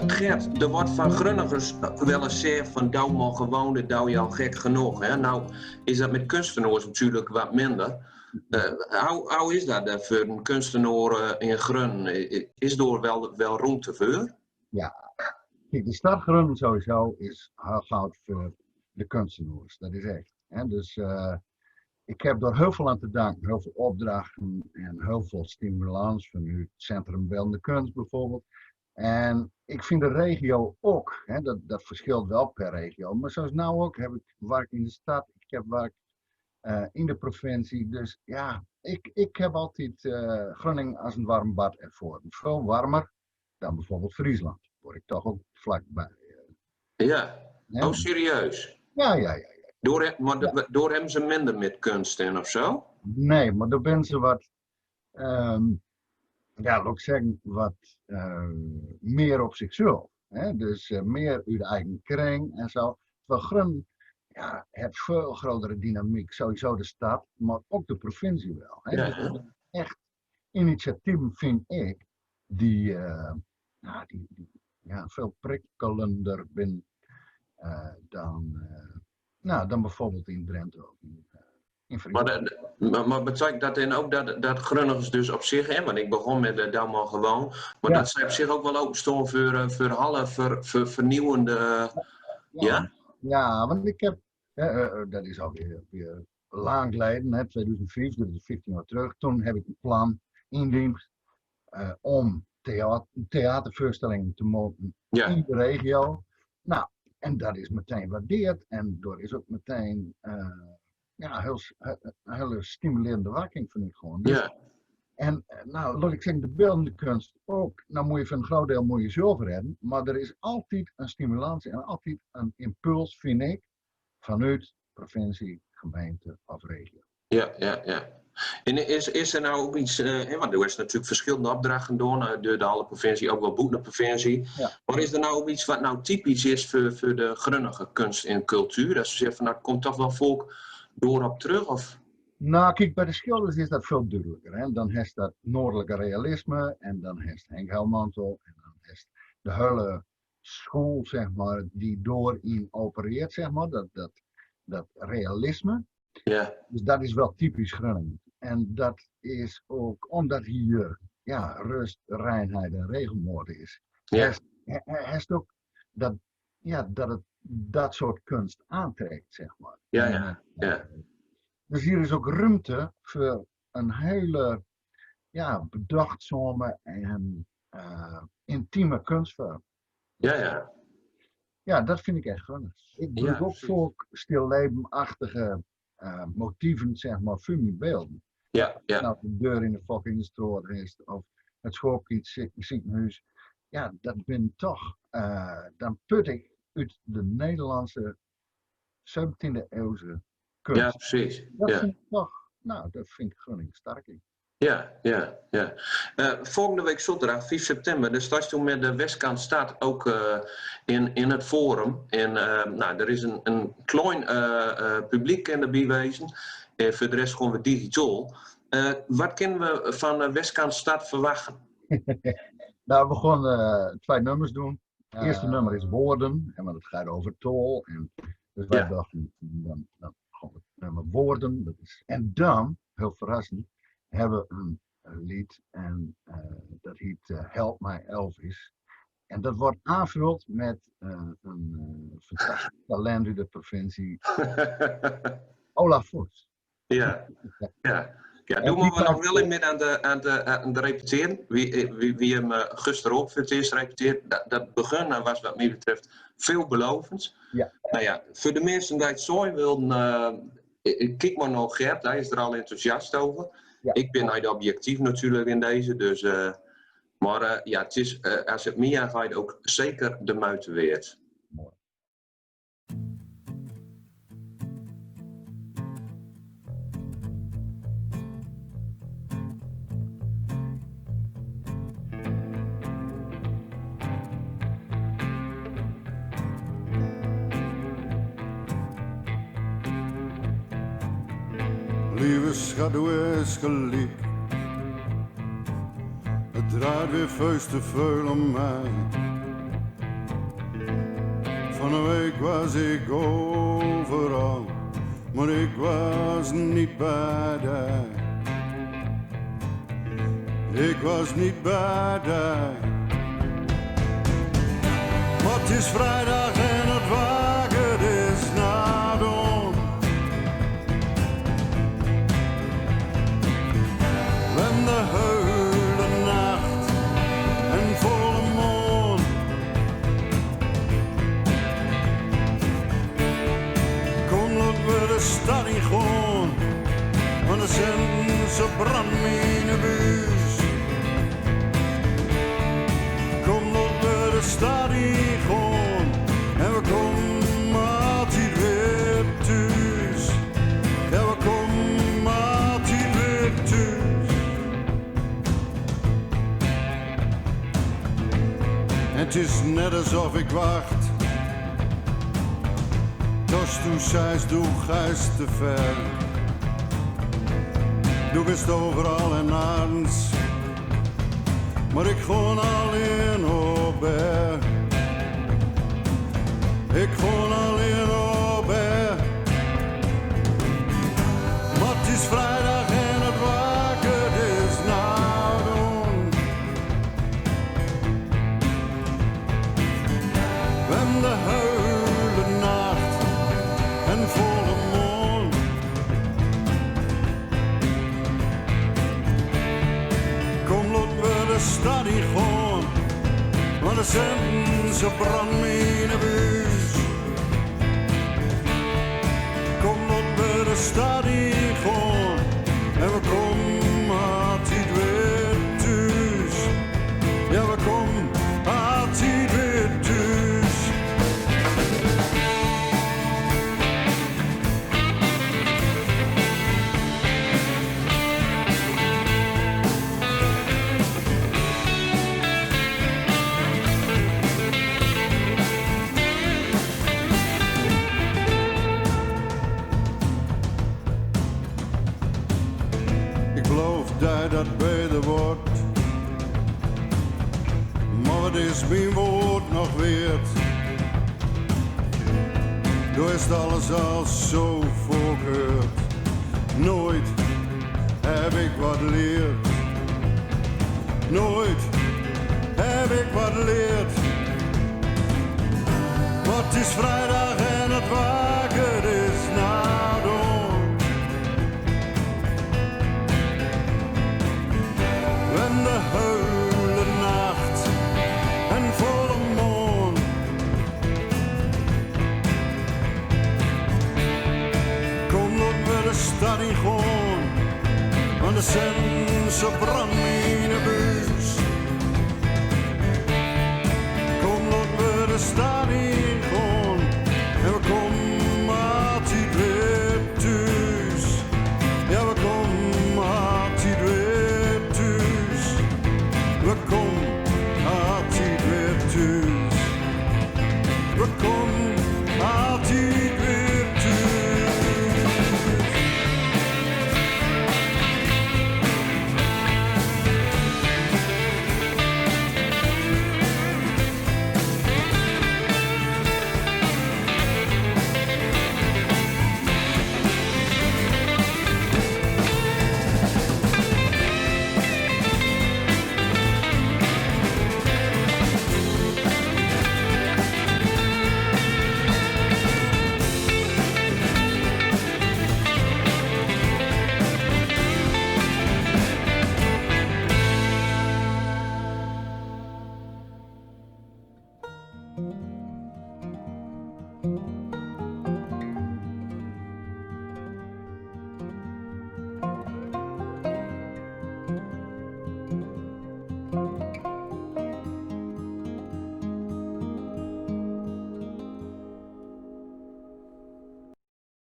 Gert, er wordt van Grunnigers wel eens gezegd van douw maar gewoon, dat douw je al gek genoeg. Hè? Nou is dat met kunstenaars natuurlijk wat minder. Hoe is dat voor een kunstenaar in Grun? Is er wel ruimte voor? Ja, kijk, de stad Groningen sowieso is heel goud voor de kunstenaars. Dat is echt. Hè? Dus ik heb daar heel veel aan te danken. Heel veel opdrachten en heel veel stimulans van nu het Centrum Beeldende Kunst bijvoorbeeld. En ik vind de regio ook, hè, dat verschilt wel per regio. Maar zoals nou ook werk ik in de stad, ik heb werk in de provincie. Dus ja, ik heb altijd Groningen als een warm bad ervoor. Veel warmer dan bijvoorbeeld Friesland. Word ik toch ook vlakbij. Ja, Hè? oh serieus? Ja. Door hebben ze minder met kunst in of zo? Nee, maar daar ben ze wat, laat ik zeggen, wat meer op zichzelf. Hè? Dus meer uit de eigen kring en zo. Terwijl Grun heeft veel grotere dynamiek, sowieso de stad, maar ook de provincie wel. Hè? Ja, Dus ja. echt initiatieven vind ik die veel prikkelender zijn dan bijvoorbeeld in Drenthe of in Friesland. Maar betekent dat dan ook dat Grunnigers dus op zich, hè, want ik begon met douw maar gewoon, maar dat zij op zich ook wel openstaan voor alle vernieuwende... Ja? Ja, want ik heb, dat is alweer weer lang geleden, hè, 2005, dat is 15 jaar terug. Toen heb ik een plan indiend om theatervoorstellingen te maken in de regio. Nou, en dat is meteen waardeerd en er is ook meteen een hele stimulerende werking vind ik gewoon. Dus, Ja. en nou, laat ik zeggen, de beeldende kunst ook. Nou moet je van een groot deel moet je zelf redden, maar er is altijd een stimulantie en altijd een impuls, vind ik, vanuit provincie, gemeente of regio. Ja. En is er nou ook iets, want er is natuurlijk verschillende opdrachten door de alle provincie, ook wel boeten de provincie. Ja. Maar is er nou ook iets wat nou typisch is voor de Grunnige kunst en cultuur? Dat ze zeggen van, nou komt toch wel volk door op terug? Of? Nou, kijk, bij de schilders is dat veel duidelijker. Hè? Dan heeft dat noordelijke realisme en dan heeft Henk Helmantel en dan heeft de hele school, zeg maar, die doorin opereert, zeg maar, dat realisme. Ja. Dus dat is wel typisch Groningen. En dat is ook omdat hier rust, reinheid en regelmaat is. Ja. Hij is ook dat het dat soort kunst aantrekt, zeg maar. Ja. Dus hier is ook ruimte voor een hele bedachtzame en intieme kunstvorm. Ja. Ja, dat vind ik echt Gronings. Ik doe ook volk stillevenachtige motieven, zeg maar, voor mijn beelden. Ja. Nou, de deur in de fucking straat is, of het schoolkiet ziekenhuis. Ja, dat ben toch, dan put ik uit de Nederlandse 17e eeuwse kunst. Ja, precies. Dat vind ik toch, dat vind ik Groningen sterk in. Ja. Volgende week zondag, 5 september, dan sta je toen met de Westkant Stad ook in het forum. En er is een klein publiek in de bijwezen. Voor de rest gewoon weer digitaal. Wat kunnen we van de Westkant Stad verwachten? Nou, we gaan 2 nummers doen. Het eerste nummer is Woorden, want het gaat over tol. En dus wij dachten, dan gaan we het nummer Woorden. Dat is. En dan, heel verrassend, hebben we een lied en dat heet Help mij Elvis. En dat wordt aangevuld met een fantastisch talent uit de provincie, Olaf Voets. Ja, doen we nog wel in midden aan de repeteren. Wie hem gisteren ook voor het eerst repeteert. Dat begin was wat mij betreft veelbelovend. Ja. Nou ja, voor de mensen die het zo wilden, kijk maar naar Gert, hij is er al enthousiast over. Ja. Ik ben niet objectief natuurlijk in deze, dus... Maar het is, als het mij aangaat, ook zeker de moeite waard. Mooi. Lieve schat, hoe is geliek? Het draait weer vuist te veel om mij. Van een week was ik overal, maar ik was niet bij daar. Ik was niet bij daar. Maar het is vrijdag en het wagen is naar don. We hebben de hele nacht en volle maan. Kom, laten we de stad in gaan, want er zijn zo brandmine buis. Kom, laten we de stad in gaan en we komen altijd weer thuis. Ja, we komen altijd weer thuis. En het is net alsof ik wacht. Als du zeist, du gijst te ver. Du bent overal en nergens, maar ik gewoon alleen op er. Ik gewoon alleen op er. Maar het is vrijdag en het waken is naar doen. We hebben de hele nacht en volle maan. Kom, laten we de stad in gaan, want er zijn zo brandmine buis. Kom, laten we de stad in gaan en we komen altijd weer thuis. Ja, we komen altijd weer thuis. Ik geloof dat dat beter wordt, maar wat is mijn woord nog weerd? Door is alles al zo voorgehoord. Nooit heb ik wat leerd. Nooit heb ik wat leerd. Maar het is vrijdag en het waken is naar don. We hebben de hele nacht en volle maan. Kom, laten we de stad in gaan, want er zijn zo brandmine buis.